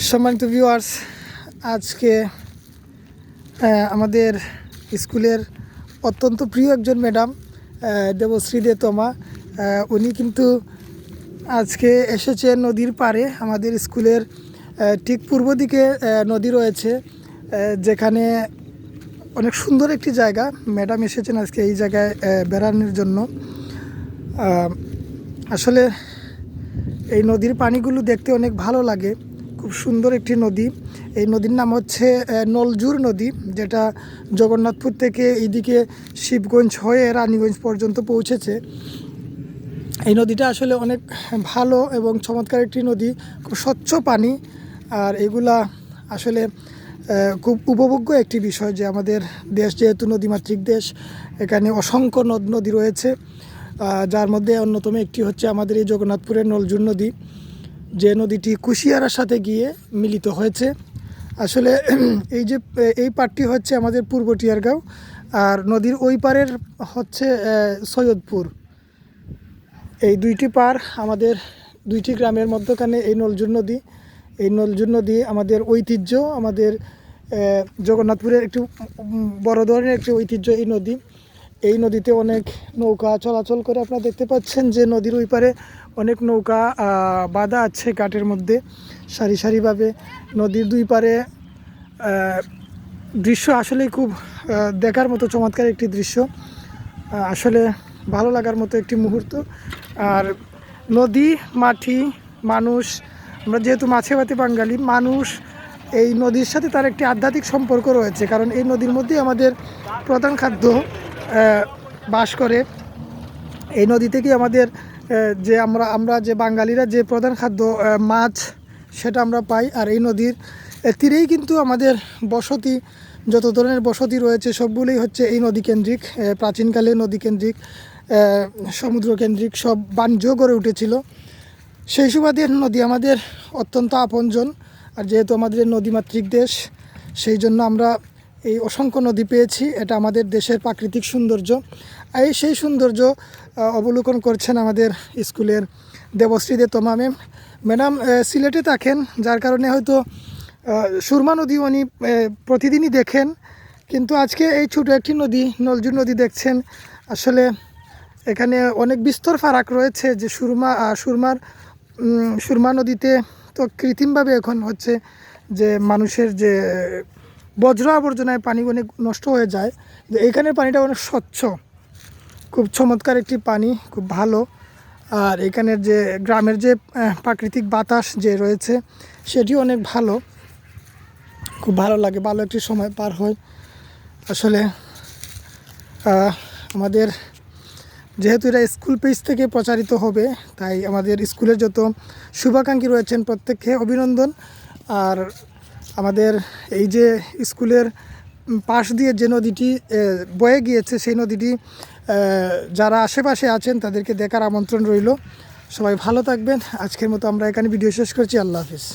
সম্মানিত ভিউয়ার্স, আজকে আমাদের স্কুলের অত্যন্ত প্রিয় একজন ম্যাডাম দেবশ্রী দে তমা, উনি কিন্তু আজকে এসেছেন নদীর পাড়ে। আমাদের স্কুলের ঠিক পূর্ব দিকে নদী রয়েছে, যেখানে অনেক সুন্দর একটি জায়গা। ম্যাডাম এসেছেন আজকে এই জায়গায় বেড়ানোর জন্য। আসলে এই নদীর পানিগুলো দেখতে অনেক ভালো লাগে, খুব সুন্দর একটি নদী। এই নদীর নাম হচ্ছে নলজুর নদী, যেটা জগন্নাথপুর থেকে এইদিকে শিবগঞ্জ হয়ে রানীগঞ্জ পর্যন্ত পৌঁছেছে। এই নদীটা আসলে অনেক ভালো এবং চমৎকার একটি নদী, খুব স্বচ্ছ পানি। আর এগুলা আসলে খুব উপভোগ্য একটি বিষয় যে আমাদের দেশ যেহেতু নদীমাতৃক দেশ, এখানে অসংখ্য নদ নদী রয়েছে, যার মধ্যে অন্যতম একটি হচ্ছে আমাদের এই জগন্নাথপুরের নলজুর নদী, যে নদীটি কুশিয়ারার সাথে গিয়ে মিলিত হয়েছে। আসলে এই পাড়টি হচ্ছে আমাদের পূর্ব টিয়ারগাঁও, আর নদীর ওই পারের হচ্ছে সৈয়দপুর। এই দুইটি পার আমাদের দুইটি গ্রামের মধ্যখানে এই নলজুর নদী। এই নলজুর নদী আমাদের ঐতিহ্য, আমাদের জগন্নাথপুরের একটি বড় ধরনের একটি ঐতিহ্য এই নদী। এই নদীতে অনেক নৌকা চলাচল করে। আপনারা দেখতে পাচ্ছেন যে নদীর ওই পারে অনেক নৌকা বাঁধা আছে ঘাটের মধ্যে সারি সারিভাবে। নদীর দুই পারে দৃশ্য আসলেই খুব দেখার মতো চমৎকার একটি দৃশ্য, আসলে ভালো লাগার মতো একটি মুহূর্ত। আর নদী, মাটি, মানুষ, আমরা যেহেতু মাছে ভাতে বাঙালি মানুষ, এই নদীর সাথে তার একটি আধ্যাত্মিক সম্পর্ক রয়েছে, কারণ এই নদীর মধ্যেই আমাদের প্রধান খাদ্য বাস করে। এই নদী থেকেই আমাদের যে আমরা যে বাঙালিরা যে প্রধান খাদ্য মাছ, সেটা আমরা পাই। আর এই নদীর তীরেই কিন্তু আমাদের বসতি, যত ধরনের বসতি রয়েছে সবগুলোই হচ্ছে এই নদী কেন্দ্রিক। প্রাচীনকালে নদী কেন্দ্রিক, সমুদ্র কেন্দ্রিক সব বাণিজ্য গড়ে উঠেছিল। সেই সুবাদে নদী আমাদের অত্যন্ত আপনজন। আর যেহেতু আমাদের নদীমাতৃক দেশ, সেই জন্য আমরা এই অসংখ্য নদী পেয়েছি। এটা আমাদের দেশের প্রাকৃতিক সৌন্দর্য। সেই সৌন্দর্য অবলোকন করছেন আমাদের স্কুলের দেবশ্রী দে তমা ম্যাম। ম্যাডাম সিলেটে থাকেন, যার কারণে হয়তো সুরমা নদী উনি প্রতিদিনই দেখেন, কিন্তু আজকে এই ছোটো একটি নদী নলজুর নদী দেখছেন। আসলে এখানে অনেক বিস্তর ফারাক রয়েছে, যে সুরমা নদীতে তো কৃত্রিমভাবে এখন হচ্ছে যে মানুষের যে বজ্র আবর্জনায় পানি অনেক নষ্ট হয়ে যায়, যে এইখানের পানিটা অনেক স্বচ্ছ, খুব চমৎকার একটি পানি, খুব ভালো। আর এখানের যে গ্রামের যে প্রাকৃতিক বাতাস যে রয়েছে সেটিও অনেক ভালো, খুব ভালো লাগে, ভালো একটি সময় পার হয়। আসলে আমাদের যেহেতু এটা স্কুল পেজ থেকে প্রচারিত হবে, তাই আমাদের স্কুলের যত শুভাকাঙ্ক্ষী রয়েছেন প্রত্যেককে অভিনন্দন। আর আমাদের এই যে স্কুলের পাশ দিয়ে যে নদীটি বয়ে গিয়েছে, সেই নদীটি যারা আশেপাশে আছেন তাদেরকে দেখার আমন্ত্রণ রইল। সবাই ভালো থাকবেন। আজকের মতো আমরা এখানে ভিডিও শেষ করছি। আল্লাহ হাফিজ।